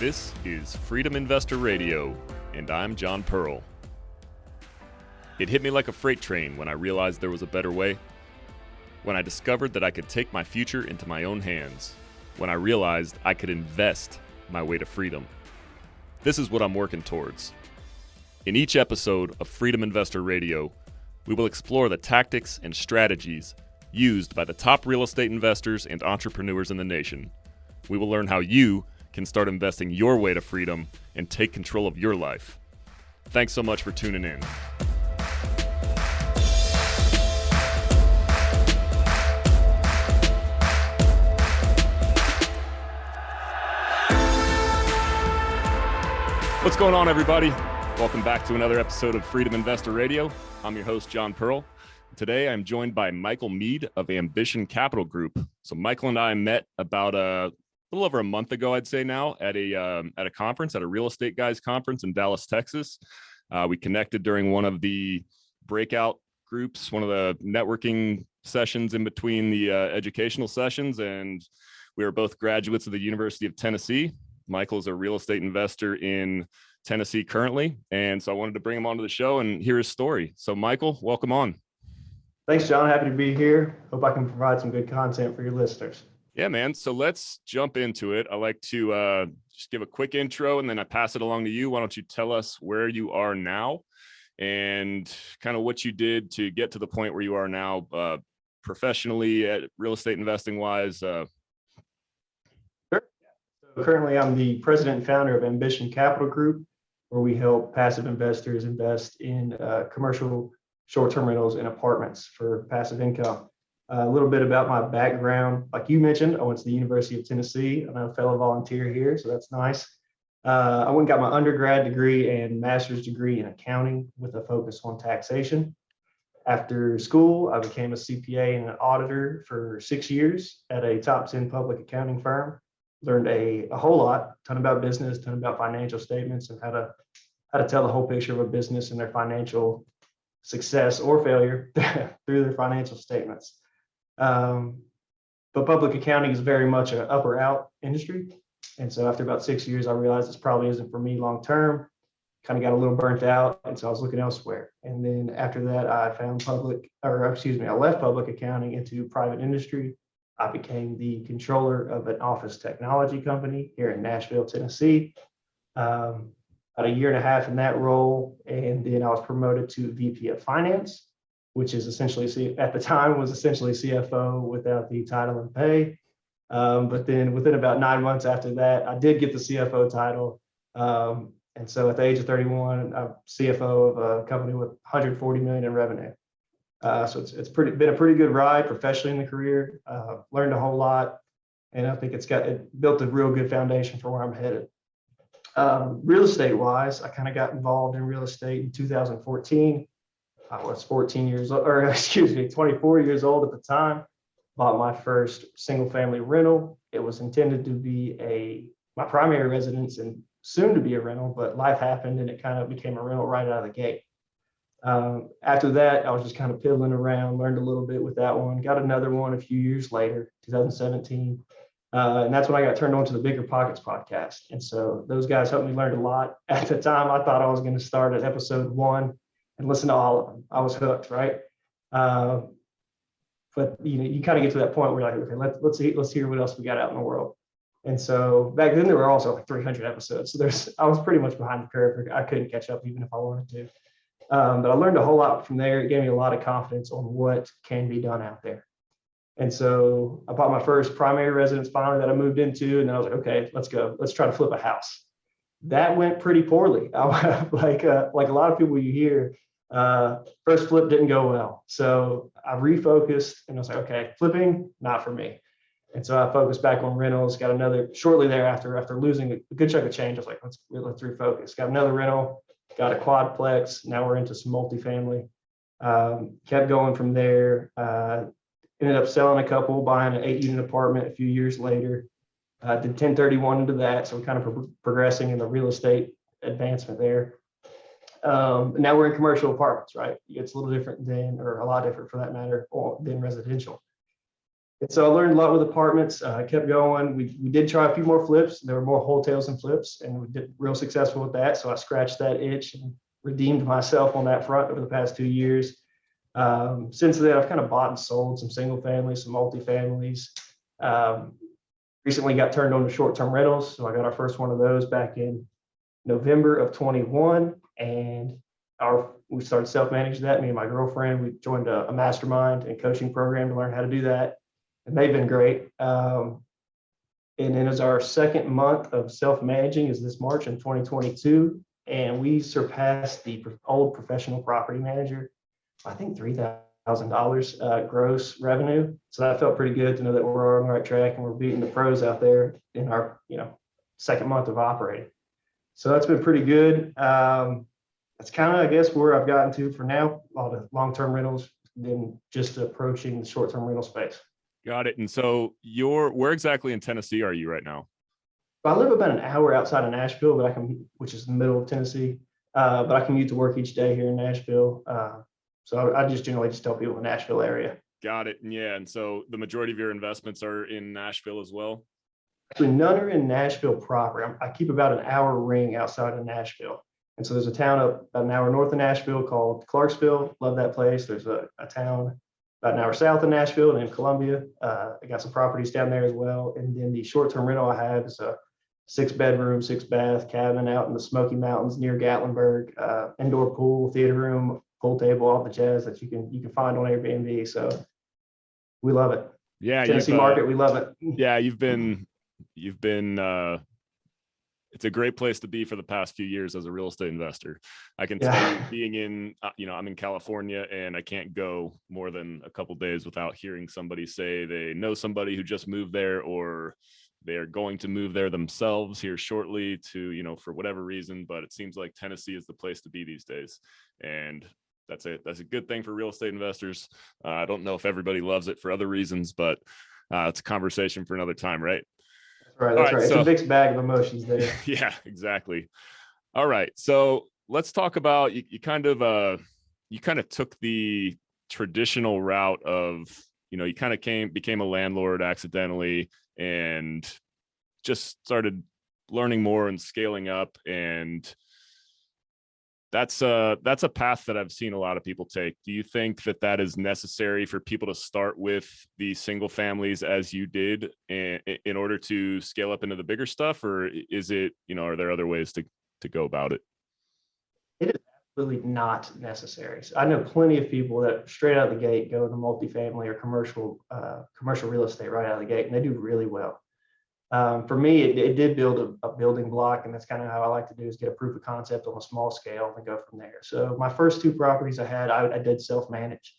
This is Freedom Investor Radio, and I'm John Pearl. It hit me like a freight train when I realized there was a better way, when I discovered that I could take my future into my own hands, when I realized I could invest my way to freedom. This is what I'm working towards. In each episode of Freedom Investor Radio, we will explore the tactics and strategies used by the top real estate investors and entrepreneurs in the nation. We will learn how you can start investing your way to freedom and take control of your life. Thanks so much for tuning in. What's going on, everybody? Welcome back to another episode of Freedom Investor Radio. I'm your host, John Pearl. Today, I'm joined by Michael Meade of Ambition Capital Group. So Michael and I met about a little over a month ago, I'd say now, at a conference, at a real estate guys conference in Dallas, Texas. We connected during one of the breakout groups, one of the networking sessions in between the educational sessions, and we are both graduates of the University of Tennessee. Michael is a real estate investor in Tennessee currently, and so I wanted to bring him onto the show and hear his story. So Michael, welcome on. Thanks, John. Happy to be here. Hope I can provide some good content for your listeners. Yeah, man. So let's jump into it. I like to just give a quick intro and then I pass it along to you. Why don't you tell us where you are now and kind of what you did to get to the point where you are now professionally at real estate investing wise? Sure. So currently, I'm the president and founder of Ambition Capital Group, where we help passive investors invest in commercial short-term rentals and apartments for passive income. A little bit about my background. Like you mentioned, I went to the University of Tennessee. I'm a fellow volunteer here, so that's nice. I went and got my undergrad degree and master's degree in accounting with a focus on taxation. After school, I became a CPA and an auditor for 6 years at a top 10 public accounting firm. Learned a whole lot, ton about business, ton about financial statements and how to tell the whole picture of a business and their financial success or failure through their financial statements. But public accounting is very much an up or out industry. And so after about 6 years, I realized this probably isn't for me long term, kind of got a little burnt out. And so I was looking elsewhere. And then after that, I left public accounting into private industry. I became the controller of an office technology company here in Nashville, Tennessee. About a year and a half in that role. And then I was promoted to VP of Finance, which is essentially, at the time, was essentially CFO without the title and pay. But then within about 9 months after that, I did get the CFO title. And so at the age of 31, I'm CFO of a company with 140 million in revenue. So it's been a pretty good ride professionally in the career. Learned a whole lot, and I think it built a real good foundation for where I'm headed. Real estate wise, I kind of got involved in real estate in 2014. I was 24 years old at the time. Bought my first single family rental. It was intended to be my primary residence and soon to be a rental, but life happened and it kind of became a rental right out of the gate. After that, I was just kind of piddling around, learned a little bit with that one, got another one a few years later, 2017. And that's when I got turned on to the Bigger Pockets podcast. And so those guys helped me learn a lot. At the time, I thought I was going to start at episode 1 and listen to all of them. I was hooked, right? But you kind of get to that point where you're like, okay, let's hear what else we got out in the world. And so back then there were also like 300 episodes. So I was pretty much behind the curve. I couldn't catch up even if I wanted to. But I learned a whole lot from there. It gave me a lot of confidence on what can be done out there. And so I bought my first primary residence finally that I moved into, and then I was like, okay, let's go. Let's try to flip a house. That went pretty poorly. Like a lot of people you hear, first flip didn't go well. So I refocused and I was like, okay, flipping, not for me. And so I focused back on rentals, got another shortly thereafter, after losing a good chunk of change. I was like, let's refocus. Got another rental, got a quadplex. Now we're into some multifamily. Kept going from there. Ended up selling a couple, buying an 8-unit apartment a few years later. Did 1031 into that. So we're kind of progressing in the real estate advancement there. Now we're in commercial apartments, right? It's a little different or a lot different for that matter, than residential. And so I learned a lot with apartments. I kept going. We did try a few more flips. There were more hotels than flips, and we did real successful with that. So I scratched that itch and redeemed myself on that front over the past 2 years. Since then, I've kind of bought and sold some single families, some multifamilies. Um, Recently got turned on to short-term rentals. So I got our first one of those back in November of 21. And we started self-managing that. Me and my girlfriend, we joined a mastermind and coaching program to learn how to do that. And they've been great. And then as our second month of self-managing is this March in 2022. And we surpassed the old professional property manager, I think $3,000 gross revenue. So that felt pretty good to know that we're on the right track and we're beating the pros out there in our second month of operating. So that's been pretty good. That's kind of, I guess, where I've gotten to for now. All the long-term rentals, then just approaching the short-term rental space. Got it. And so where exactly in Tennessee are you right now? I live about an hour outside of Nashville, which is the middle of Tennessee. But I commute to work each day here in Nashville. So I just generally just tell people in the Nashville area. Got it. Yeah. And so the majority of your investments are in Nashville as well? Actually, none are in Nashville proper. I keep about an hour ring outside of Nashville. And so there's a town up about an hour north of Nashville called Clarksville. Love that place. There's a town about an hour south of Nashville named Columbia. I got some properties down there as well. And then the short-term rental I have is a 6-bedroom, 6-bath cabin out in the Smoky Mountains near Gatlinburg. Indoor pool, theater room, pool table, all the jazz that you can find on Airbnb. So we love it. Yeah, Tennessee market, we love it. Yeah, you've been it's a great place to be for the past few years as a real estate investor. I can tell you, being in I'm in California, and I can't go more than a couple days without hearing somebody say they know somebody who just moved there, or they are going to move there themselves here shortly to, for whatever reason. But it seems like Tennessee is the place to be these days. And that's a good thing for real estate investors. I don't know if everybody loves it for other reasons, but it's a conversation for another time, right? That's right. It's a mixed bag of emotions there. Yeah, exactly. All right. So let's talk about, you kind of took the traditional route of, you kind of became a landlord accidentally and just started learning more and scaling up. And that's a path that I've seen a lot of people take. Do you think that is necessary for people to start with the single families as you did in order to scale up into the bigger stuff? Or is it, are there other ways to go about it? It is absolutely not necessary. So I know plenty of people that straight out of the gate go to multifamily or commercial real estate right out of the gate, and they do really well. For me, it did build a building block, and that's kind of how I like to do, is get a proof of concept on a small scale and go from there. So my first 2 properties I had, I did self-manage.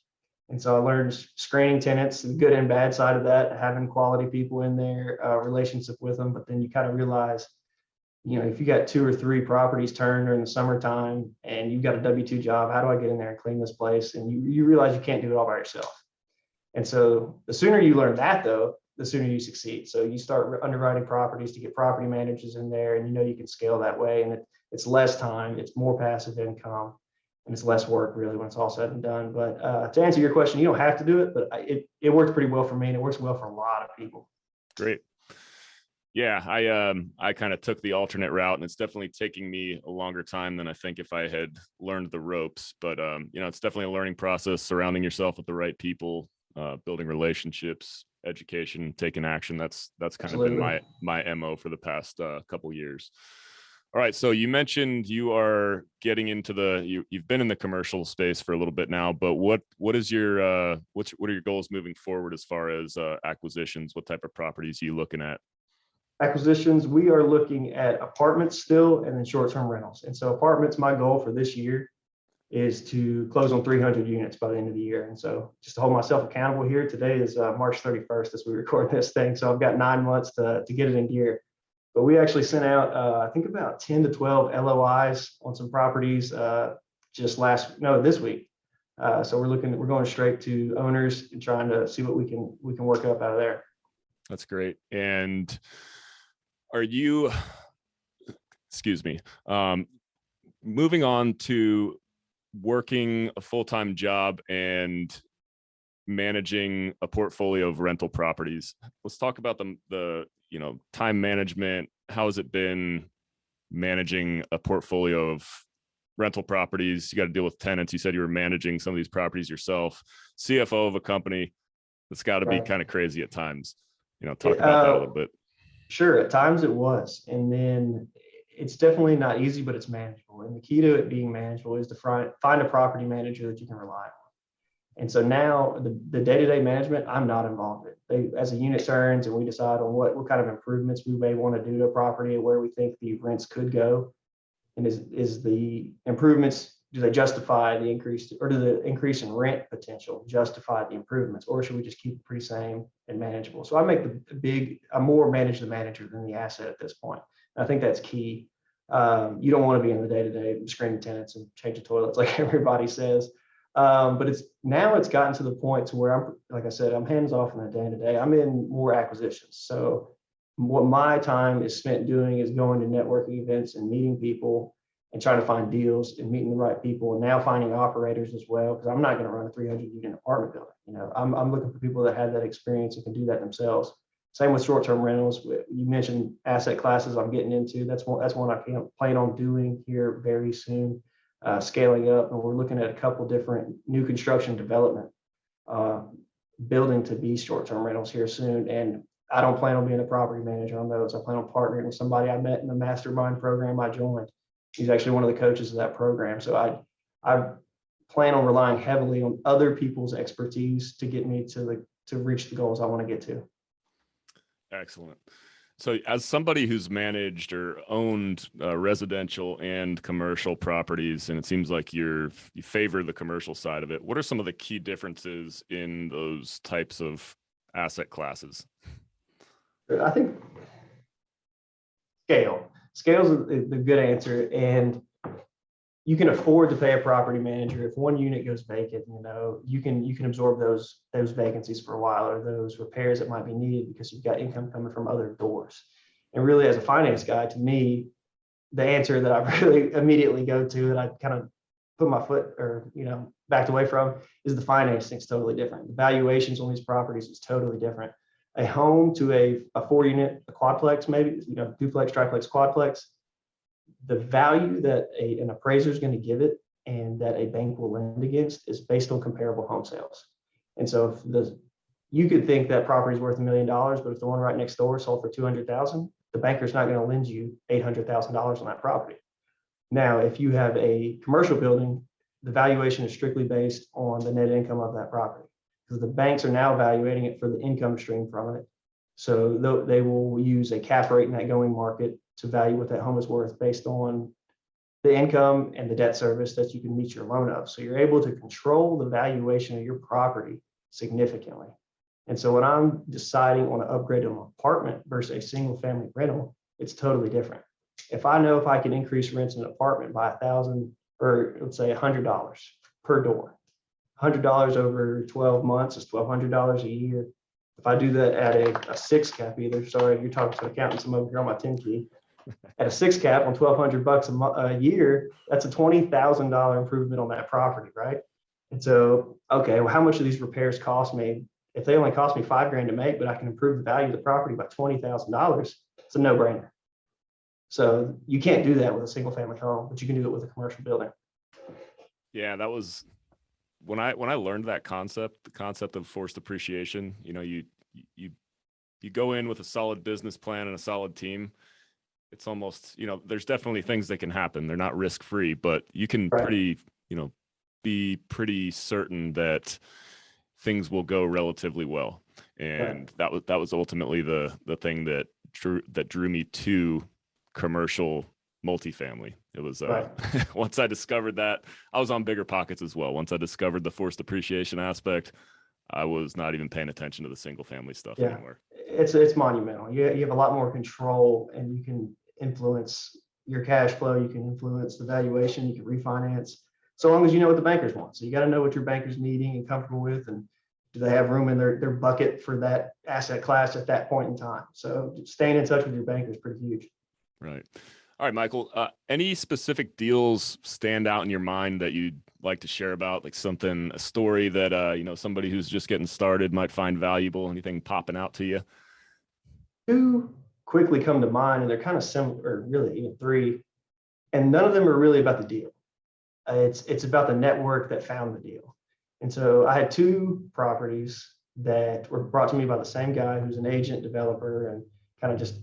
And so I learned screening tenants, the good and bad side of that, having quality people in there, relationship with them. But then you kind of realize, if you got 2 or 3 properties turned during the summertime and you've got a W-2 job, how do I get in there and clean this place? And you realize you can't do it all by yourself. And so the sooner you learn that, though, the sooner you succeed. So you start underwriting properties to get property managers in there, and you can scale that way. And it's less time, it's more passive income, and it's less work really when it's all said and done. But to answer your question, you don't have to do it, but it worked pretty well for me, and it works well for a lot of people. Great. Yeah, I kind of took the alternate route, and it's definitely taking me a longer time than I think if I had learned the ropes. But it's definitely a learning process, surrounding yourself with the right people, building relationships, education, taking action. That's kind of been my MO for the past couple years. All right. So you mentioned you are getting into you've been in the commercial space for a little bit now, but what is your what are your goals moving forward as far as acquisitions? What type of properties are you looking at? Acquisitions, we are looking at apartments still, and then short-term rentals. And so apartments, my goal for this year is to close on 300 units by the end of the year. And so just to hold myself accountable here, today is March 31st as we record this thing. So I've got 9 months to get it in gear. But we actually sent out, I think about 10 to 12 LOIs on some properties this week. So we're going straight to owners and trying to see what we can work up out of there. That's great. And are you, excuse me, moving on to working a full-time job and managing a portfolio of rental properties. Let's talk about the time management. How has it been managing a portfolio of rental properties? You got to deal with tenants. You said you were managing some of these properties yourself, CFO of a company. It's got to be kind of crazy at times. Talk about that a little bit. Sure. At times it was. And then it's definitely not easy, but it's manageable. And the key to it being manageable is to find a property manager that you can rely on. And so now the day-to-day management, I'm not involved in. As a unit turns and we decide on what kind of improvements we may want to do to a property and where we think the rents could go. And is the improvements, do they justify the increase, or do the increase in rent potential justify the improvements, or should we just keep it pretty same and manageable? So I make I'm more manage the manager than the asset at this point. And I think that's key. You don't want to be in the day-to-day screening tenants and changing toilets like everybody says. But it's gotten to the point to where like I said, I'm hands off in the day-to-day. I'm in more acquisitions. So what my time is spent doing is going to networking events and meeting people and trying to find deals and meeting the right people, and now finding operators as well, because I'm not going to run a 300-unit apartment building. I'm looking for people that have that experience and can do that themselves. Same with short-term rentals. You mentioned asset classes I'm getting into. That's one I plan on doing here very soon, scaling up. And we're looking at a couple different new construction development building to be short-term rentals here soon. And I don't plan on being a property manager on those. I plan on partnering with somebody I met in the mastermind program I joined. He's actually one of the coaches of that program. So I plan on relying heavily on other people's expertise to get me to reach the goals I want to get to. Excellent. So as somebody who's managed or owned residential and commercial properties, and it seems like you favor the commercial side of it, what are some of the key differences in those types of asset classes? I think scale is the good answer, and you can afford to pay a property manager. If one unit goes vacant, you can absorb those vacancies for a while, or those repairs that might be needed, because you've got income coming from other doors. And really, as a finance guy, to me, the answer that I really immediately go to, that I kind of put my foot backed away from, is the financing's totally different. The valuations on these properties is totally different. A home to a 4-unit, a quadplex, maybe, duplex, triplex, quadplex, the value that an appraiser is going to give it and that a bank will lend against is based on comparable home sales. And so you could think that property is worth $1 million, but if the one right next door sold for $200,000, the banker's not going to lend you $800,000 on that property. Now, if you have a commercial building, the valuation is strictly based on the net income of that property, because the banks are now evaluating it for the income stream from it. So they will use a cap rate in that going market to value what that home is worth based on the income and the debt service that you can meet your loan of. So you're able to control the valuation of your property significantly. And so when I'm deciding on an upgrade to an apartment versus a single family rental, it's totally different. If I know if I can increase rents in an apartment by $1,000, or let's say $100 per door, $100 over 12 months is $1,200 a year. If I do that at a 6 cap, sorry, you're talking to accountants, I'm over here on my 10 key. At a 6 cap on $1,200 a year, that's a $20,000 improvement on that property, right? And so, okay, well, how much do these repairs cost me? If they only cost me $5,000 to make, but I can improve the value of the property by $20,000, it's a no-brainer. So you can't do that with a single family home, but you can do it with a commercial building. Yeah, that was when I learned that concept, the concept of forced appreciation. You go in with a solid business plan and a solid team. It's almost, there's definitely things that can happen. They're not risk-free, but you can be pretty certain that things will go relatively well. And that was ultimately the thing that drew me to commercial multifamily. It was once I discovered that, I was on bigger pockets as well. Once I discovered the forced appreciation aspect, I was not even paying attention to the single family stuff anymore. It's monumental. You have a lot more control, and you can influence your cash flow. You can influence the valuation. You can refinance, so long as you know what the bankers want. So you got to know what your banker's needing and comfortable with, and do they have room in their bucket for that asset class at that point in time. So staying in touch with your banker is pretty huge. Right. All right, Michael, any specific deals stand out in your mind that you like to share about, like a story that, somebody who's just getting started might find valuable? Anything popping out to you? Two quickly come to mind, and they're kind of similar, or really even three, and none of them are really about the deal. It's about the network that found the deal. And so I had two properties that were brought to me by the same guy who's an agent developer and kind of just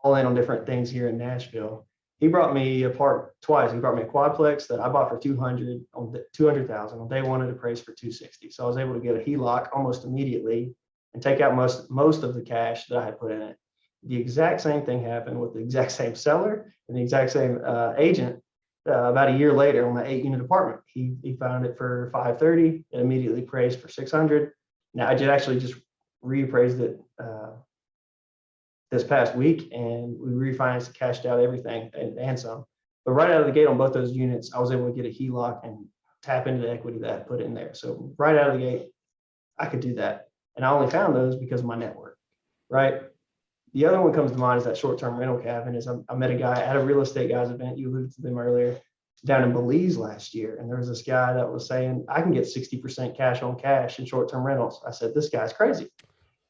all in on different things here in Nashville. He brought me apart twice. He brought me a quadplex that I bought for 200,000 on day one. It appraised for 260. So I was able to get a HELOC almost immediately and take out most of the cash that I had put in it. The exact same thing happened with the exact same seller and the exact same agent. About a year later on my 8-unit apartment, he found it for 530. It immediately appraised for 600. Now I just reappraised it this past week, and we refinanced, cashed out everything and some. But right out of the gate on both those units, I was able to get a HELOC and tap into the equity that I put in there. So right out of the gate, I could do that. And I only found those because of my network, right? The other one comes to mind is that short-term rental cabin. I met a guy at a real estate guys event. You alluded to them earlier, down in Belize last year. And there was this guy that was saying, I can get 60% cash on cash in short-term rentals. I said, this guy's crazy.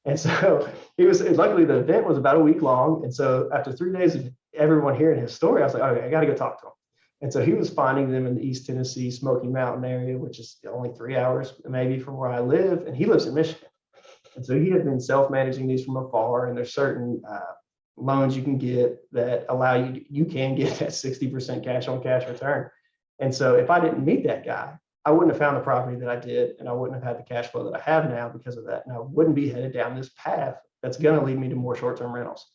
And so luckily the event was about a week long. And so after 3 days of everyone hearing his story, I was like, okay, I got to go talk to him. And so he was finding them in the East Tennessee Smoky Mountain area, which is only 3 hours maybe from where I live. And he lives in Michigan. And so he had been self-managing these from afar. And there's certain loans you can get that allow you can get that 60% cash on cash return. And so if I didn't meet that guy, I wouldn't have found the property that I did, and I wouldn't have had the cash flow that I have now because of that. And I wouldn't be headed down this path that's going to lead me to more short-term rentals.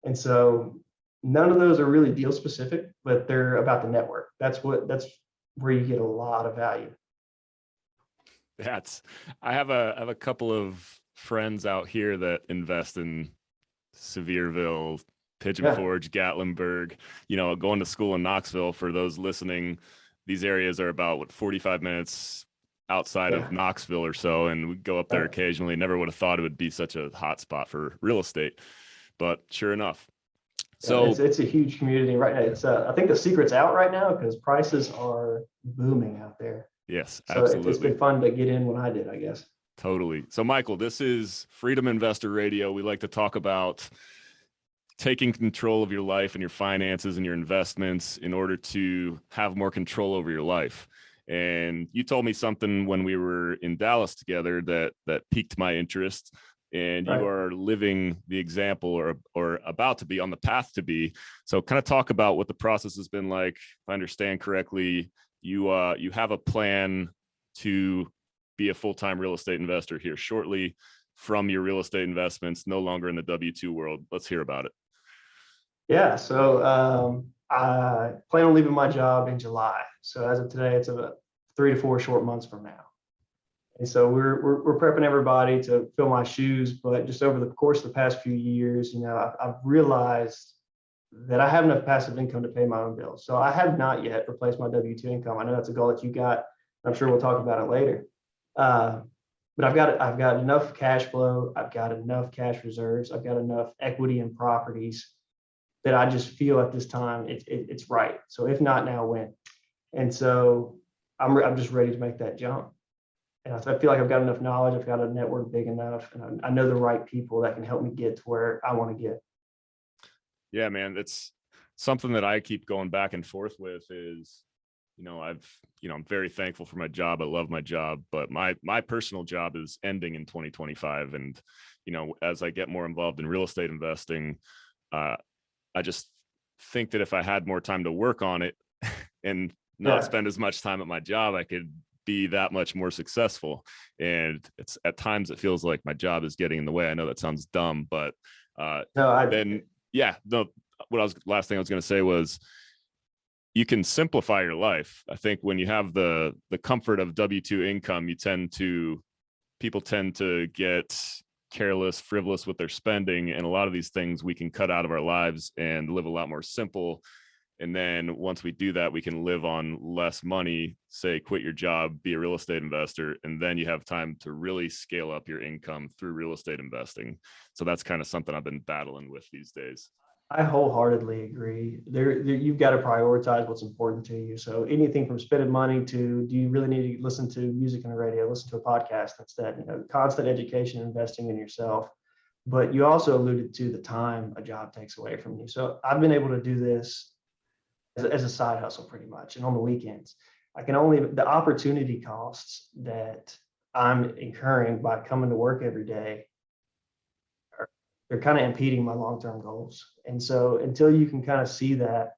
And so none of those are really deal specific, but they're about the network. That's where you get a lot of value. I have a couple of friends out here that invest in Sevierville, Pigeon Forge, Gatlinburg, going to school in Knoxville. For those listening, these areas are about 45 minutes outside of Knoxville or so. And we go up there occasionally. Never would have thought it would be such a hot spot for real estate, but sure enough. So it's a huge community right now. It's I think the secret's out right now because prices are booming out there. Yes, so absolutely. It's been fun to get in when I did, I guess. Totally. So Michael, this is Freedom Investor Radio. We like to talk about taking control of your life and your finances and your investments in order to have more control over your life. And you told me something when we were in Dallas together that piqued my interest. And you are living the example or about to be on the path to be. So kind of talk about what the process has been like. If I understand correctly, you have a plan to be a full-time real estate investor here shortly from your real estate investments, no longer in the W-2 world. Let's hear about it. Yeah, so I plan on leaving my job in July. So as of today, it's about 3 to 4 short months from now. And so we're prepping everybody to fill my shoes. But just over the course of the past few years, I've realized that I have enough passive income to pay my own bills. So I have not yet replaced my W-2 income. I know that's a goal that you got. I'm sure we'll talk about it later. But I've got enough cash flow. I've got enough cash reserves. I've got enough equity in properties that I just feel at this time it's right. So if not now, when? And so I'm just ready to make that jump. And I feel like I've got enough knowledge. I've got a network big enough, and I know the right people that can help me get to where I want to get. Yeah, man, it's something that I keep going back and forth with is, I'm very thankful for my job. I love my job, but my personal job is ending in 2025. And, as I get more involved in real estate investing, I just think that if I had more time to work on it and not spend as much time at my job, I could be that much more successful. And it's at times it feels like my job is getting in the way. I know that sounds dumb, but last thing I was going to say was you can simplify your life. I think when you have the comfort of W-2 income, people tend to get careless, frivolous with their spending. And a lot of these things we can cut out of our lives and live a lot more simple. And then once we do that, we can live on less money, say, quit your job, be a real estate investor, and then you have time to really scale up your income through real estate investing. So that's kind of something I've been battling with these days. I wholeheartedly agree. You've got to prioritize what's important to you. So anything from spending money to, do you really need to listen to music on the radio, listen to a podcast instead? Constant education, investing in yourself. But you also alluded to the time a job takes away from you. So I've been able to do this as a side hustle pretty much, and on the weekends. The opportunity costs that I'm incurring by coming to work every day, they're kind of impeding my long-term goals. And so until you can kind of see that,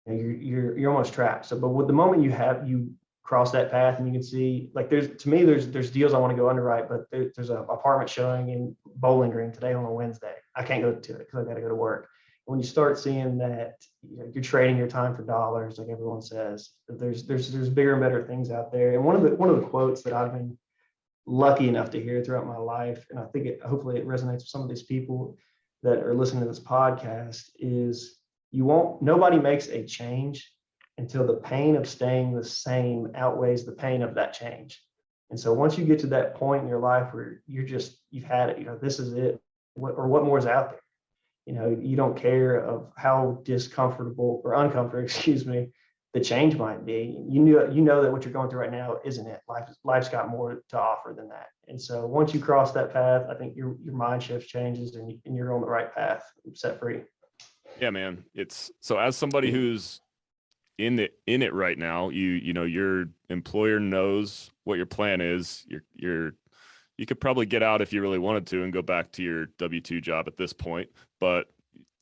you're almost trapped. So, but with the moment you cross that path and you can see, like, there's deals I want to go underwrite, but there's an apartment showing in Bowling Green today on a Wednesday. I can't go to it because I got to go to work. When you start seeing that, you're trading your time for dollars, like everyone says, there's bigger and better things out there. And one of the quotes that I've been lucky enough to hear throughout my life, and I think hopefully it resonates with some of these people that are listening to this podcast, is nobody makes a change until the pain of staying the same outweighs the pain of that change. And so once you get to that point in your life where you've had it, this is it, what more is out there? You don't care of how discomfortable or uncomfortable, excuse me, the change might be. You know that what you're going through right now isn't it. Life's got more to offer than that. And so once you cross that path, I think your mind shift changes and you're on the right path, set free. Yeah, man. It's so, as somebody who's in it right now, your employer knows what your plan is. You could probably get out if you really wanted to and go back to your W-2 job at this point, but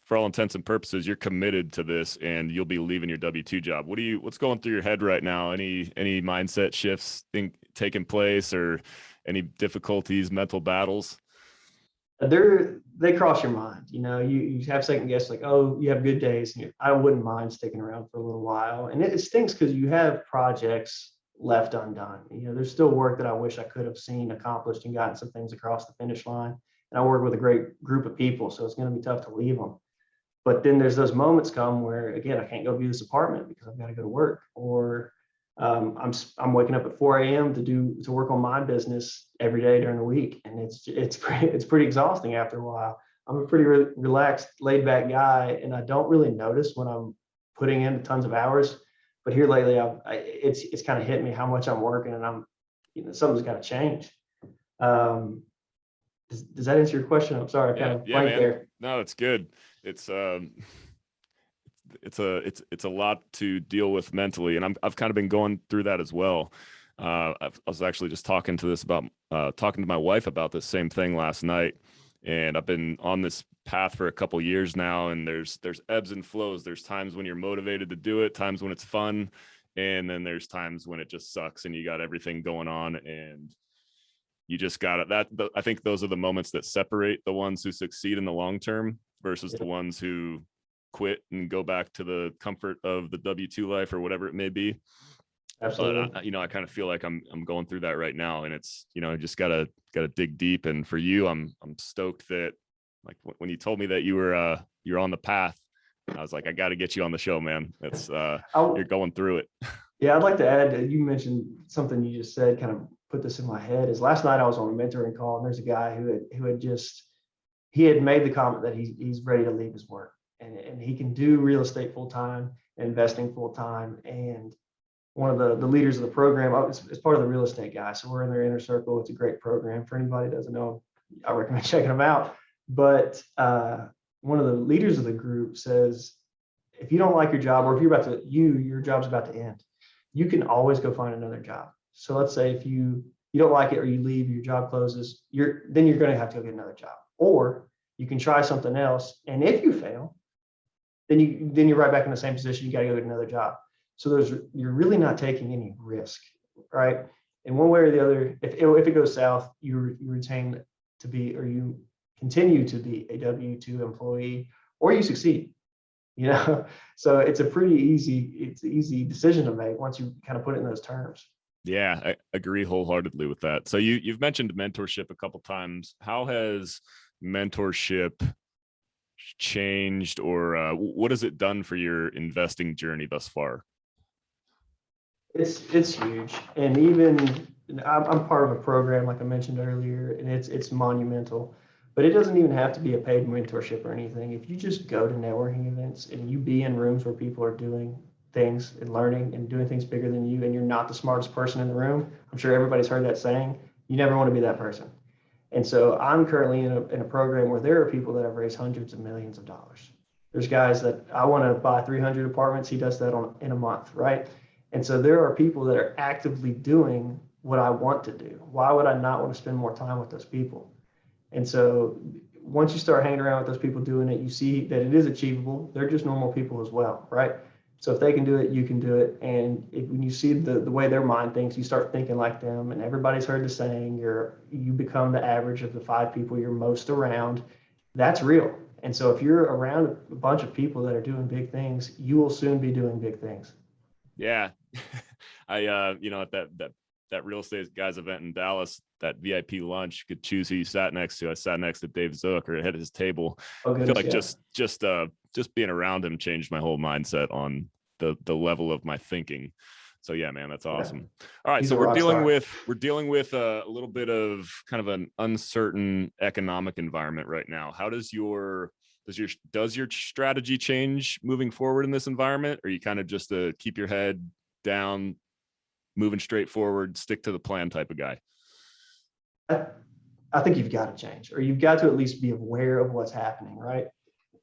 for all intents and purposes, you're committed to this and you'll be leaving your W-2 job. What's going through your head right now? Any mindset shifts taking place, or any difficulties, mental battles? They cross your mind. You have second guess, like, oh, you have good days. And I wouldn't mind sticking around for a little while. And it stinks because you have projects left undone. There's still work that I wish I could have seen accomplished and gotten some things across the finish line. And I work with a great group of people, so it's going to be tough to leave them. But then there's those moments come where, again, I can't go view this apartment because I've got to go to work, or I'm waking up at 4 a.m. to work on my business every day during the week, and it's pretty exhausting after a while. I'm a pretty relaxed, laid back guy, and I don't really notice when I'm putting in tons of hours. But here lately, it's kind of hit me how much I'm working, and something's got to change. Does that answer your question? I'm sorry, I kind of blanked there. No, it's good. It's a lot to deal with mentally, and I've kind of been going through that as well. I was actually just talking to my wife about this same thing last night, and I've been on this path for a couple years now, and there's ebbs and flows. There's times when you're motivated to do it, times when it's fun, and then there's times when it just sucks and you got everything going on and you just got it. I think those are the moments that separate the ones who succeed in the long term versus the ones who quit and go back to the comfort of the W-2 life or whatever it may be. Absolutely. But I kind of feel like I'm going through that right now, and it's, just gotta dig deep. And for you, I'm stoked that, like, when you told me that you're on the path, I was like, I got to get you on the show, man. It's you're going through it. Yeah, I'd like to add, you mentioned something you just said, kind of put this in my head, is last night I was on a mentoring call, and there's a guy he had made the comment that he's ready to leave his work, and he can do real estate full time, investing full time. And one of the leaders of the program, it's part of the real estate guys, so we're in their inner circle. It's a great program. For anybody that doesn't know, I recommend checking them out. But one of the leaders of the group says, if you don't like your job, or if your job's about to end, you can always go find another job. So let's say if you don't like it, or you leave, your job closes, then you're going to have to go get another job, or you can try something else. And if you fail, then you're right back in the same position. You got to go get another job. So you're really not taking any risk, right? And one way or the other, if it goes south, you retain to be, or you continue to be, a W-2 employee, or you succeed. So it's an easy decision to make once you kind of put it in those terms. Yeah, I agree wholeheartedly with that. So you've mentioned mentorship a couple times. How has mentorship changed, or what has it done for your investing journey thus far? It's huge, and even I'm part of a program, like I mentioned earlier, and it's monumental. But it doesn't even have to be a paid mentorship or anything. If you just go to networking events and you be in rooms where people are doing things and learning and doing things bigger than you, and you're not the smartest person in the room, I'm sure everybody's heard that saying, you never want to be that person. And so I'm currently in a program where there are people that have raised hundreds of millions of dollars. There's guys that I want to buy 300 apartments. He does that in a month, right? And so there are people that are actively doing what I want to do. Why would I not want to spend more time with those people? And so once you start hanging around with those people doing it, you see that it is achievable. They're just normal people as well, right? So if they can do it, you can do it. And when you see the way their mind thinks, you start thinking like them. And everybody's heard the saying, you become the average of the 5 people you're most around. That's real. And so if you're around a bunch of people that are doing big things, you will soon be doing big things. Yeah. I at that real estate guys event in Dallas, that VIP lunch, you could choose who you sat next to. I sat next to Dave Zook, or at his table. Oh, goodness, I feel like just being around him changed my whole mindset on the level of my thinking. So yeah, man, that's awesome. Yeah. All right. So we're dealing with a little bit of kind of an uncertain economic environment right now. How does your strategy change moving forward in this environment? Or are you kind of just keep your head down, moving straight forward, stick to the plan type of guy? I think you've got to change, or you've got to at least be aware of what's happening, right?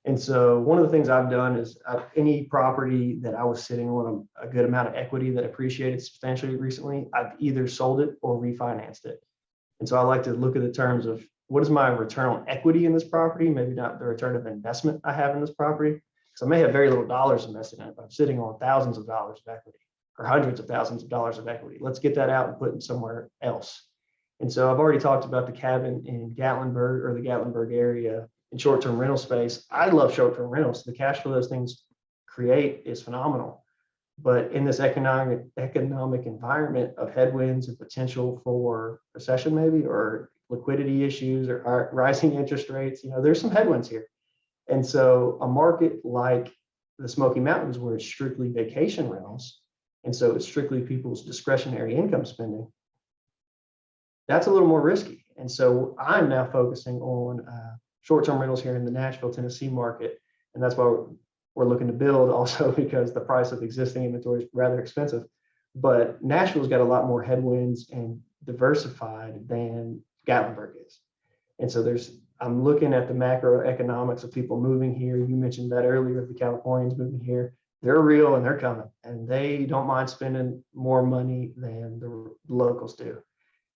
And so one of the things I've done is any property that I was sitting on a good amount of equity that appreciated substantially recently, I've either sold it or refinanced it. And so I like to look at the terms of what is my return on equity in this property, maybe not the return of investment I have in this property. Because I may have very little dollars invested in it, but I'm sitting on thousands of dollars of equity or hundreds of thousands of dollars of equity. Let's get that out and put it somewhere else. And so I've already talked about the cabin in Gatlinburg or the Gatlinburg area in short-term rental space. I love short-term rentals. The cash flow those things create is phenomenal. But in this economic environment of headwinds and potential for recession maybe, or liquidity issues or rising interest rates, there's some headwinds here. And so a market like the Smoky Mountains, where it's strictly vacation rentals, and so it's strictly people's discretionary income spending, that's a little more risky. And so I'm now focusing on short-term rentals here in the Nashville, Tennessee market. And that's why we're looking to build, also because the price of existing inventory is rather expensive. But Nashville's got a lot more headwinds and diversified than Gatlinburg is. And so I'm looking at the macroeconomics of people moving here. You mentioned that earlier, the Californians moving here. They're real and they're coming, and they don't mind spending more money than the locals do.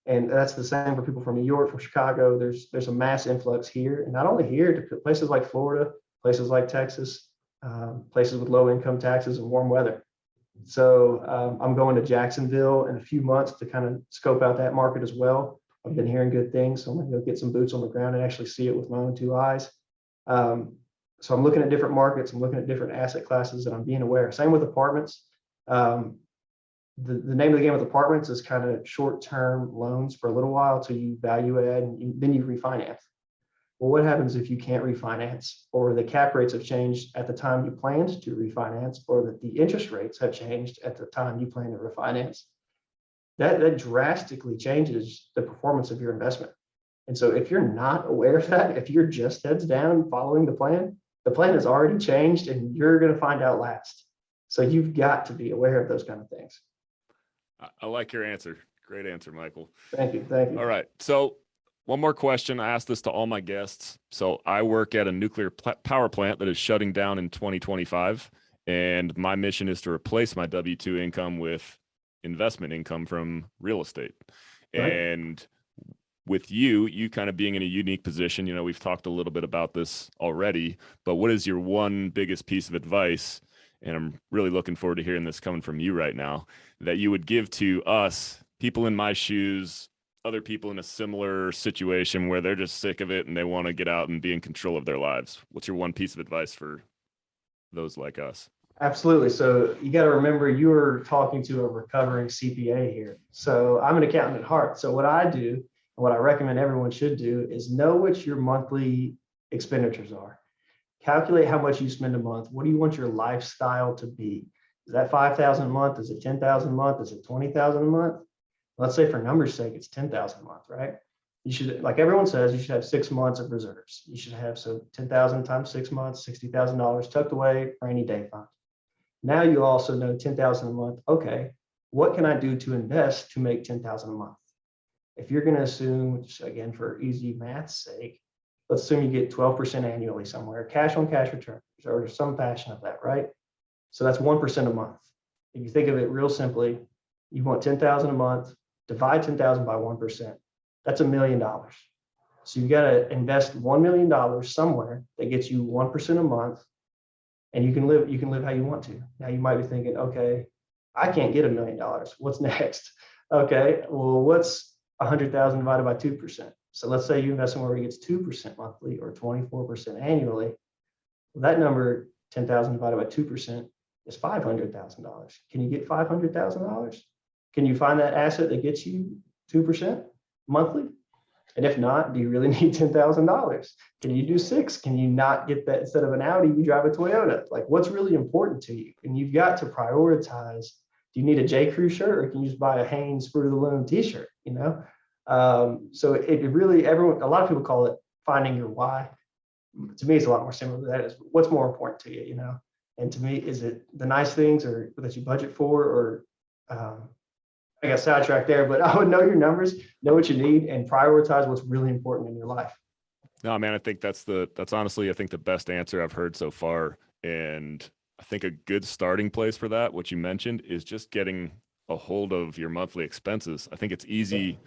And that's the same for people from New York, from Chicago. There's a mass influx here, and not only here, to places like Florida, places like Texas, places with low income taxes and warm weather. So I'm going to Jacksonville in a few months to kind of scope out that market as well. I've been hearing good things, so I'm going to go get some boots on the ground and actually see it with my own 2 eyes. So I'm looking at different markets, I'm looking at different asset classes, and I'm being aware. Same with apartments. The name of the game with apartments is kind of short-term loans for a little while till you value add, and then you refinance. Well, what happens if you can't refinance, or the cap rates have changed at the time you planned to refinance, or that the interest rates have changed at the time you plan to refinance? That drastically changes the performance of your investment. And so if you're not aware of that, if you're just heads down following the plan has already changed, and you're going to find out last. So you've got to be aware of those kind of things. I like your answer. Great answer, Michael. Thank you. All right. So one more question. I ask this to all my guests. So I work at a nuclear power plant that is shutting down in 2025. And my mission is to replace my W-2 income with investment income from real estate. Right. And with you kind of being in a unique position, we've talked a little bit about this already, but what is your one biggest piece of advice? And I'm really looking forward to hearing this coming from you right now, that you would give to us, people in my shoes, other people in a similar situation where they're just sick of it and they want to get out and be in control of their lives. What's your one piece of advice for those like us? Absolutely. So you got to remember, you're talking to a recovering CPA here. So I'm an accountant at heart. So what I do, and what I recommend everyone should do, is know what your monthly expenditures are. Calculate how much you spend a month. What do you want your lifestyle to be? Is that $5,000 a month? Is it $10,000 a month? Is it $20,000 a month? Let's say for numbers' sake, it's $10,000 a month, right? You should, like everyone says, you should have 6 months of reserves. You should have, so 10,000 times 6 months, $60,000 tucked away, rainy day fund. Now you also know 10,000 a month. Okay, what can I do to invest to make 10,000 a month? If you're going to assume, which again, for easy math's sake, let's assume you get 12% annually somewhere, cash on cash returns, or some fashion of that, right? So that's 1% a month. If you think of it real simply, you want 10,000 a month, divide 10,000 by 1%. That's $1 million. So you got to invest $1 million somewhere that gets you 1% a month, and you can live how you want to. Now you might be thinking, okay, I can't get $1 million. What's next? Okay, well, what's 100,000 divided by 2%? So let's say you invest somewhere where it gets 2% monthly or 24% annually. Well, that number, 10,000 divided by 2%, is $500,000. Can you get $500,000? Can you find that asset that gets you 2% monthly? And if not, do you really need $10,000? Can you do 6? Can you not get that? Instead of an Audi, you drive a Toyota? Like, what's really important to you? And you've got to prioritize. Do you need a J. Crew shirt, or can you just buy a Hanes Fruit of the Loom t-shirt? So it really, a lot of people call it finding your why. To me, it's a lot more similar to that. Is what's more important to you, And to me, is it the nice things or that you budget for, or I got sidetracked there, but I would know your numbers, know what you need, and prioritize what's really important in your life. No, man, I think that's honestly, I think the best answer I've heard so far. And I think a good starting place for that, what you mentioned, is just getting a hold of your monthly expenses. I think it's easy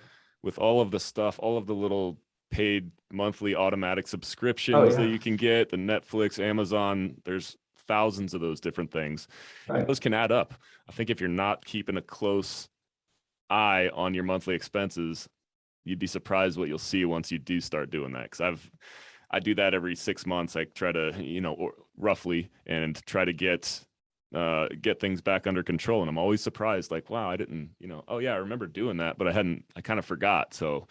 with all of the stuff, all of the little paid monthly automatic subscriptions that you can get, the Netflix, Amazon, there's thousands of those different things. Right. Those can add up. I think if you're not keeping a close eye on your monthly expenses, you'd be surprised what you'll see once you do start doing that. Because I do that every 6 months. I try to, roughly, and try to get things back under control. And I'm always surprised, like, wow, I didn't, oh yeah, I remember doing that, but I kind of forgot. So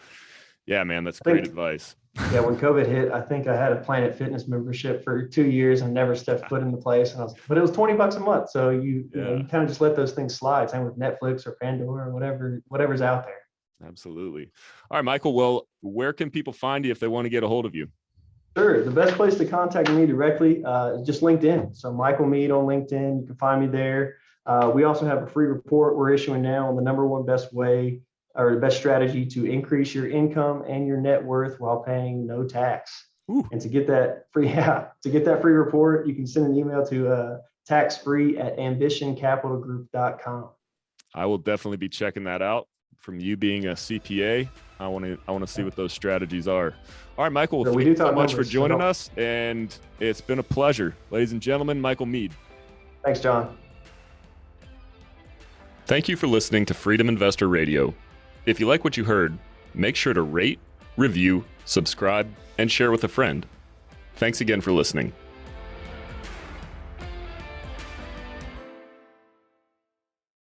yeah, man, that's great advice. Yeah, when COVID hit, I think I had a Planet Fitness membership for 2 years and never stepped foot in the place. But it was $20 a month. So you kind of just let those things slide. Same with Netflix or Pandora or whatever's out there. Absolutely. All right, Michael. Well, where can people find you if they want to get a hold of you? Sure. The best place to contact me directly is just LinkedIn. So Michael Meade on LinkedIn. You can find me there. We also have a free report we're issuing now on the number one best way, or the best strategy to increase your income and your net worth while paying no tax. Ooh. And to get that free report, you can send an email to taxfree@ambitioncapitalgroup.com. I will definitely be checking that out. From you being a CPA, I want to see what those strategies are. All right, Michael, thank you so much for joining us, and it's been a pleasure. Ladies and gentlemen, Michael Meade. Thanks, John. Thank you for listening to Freedom Investor Radio. If you like what you heard, make sure to rate, review, subscribe, and share with a friend. Thanks again for listening.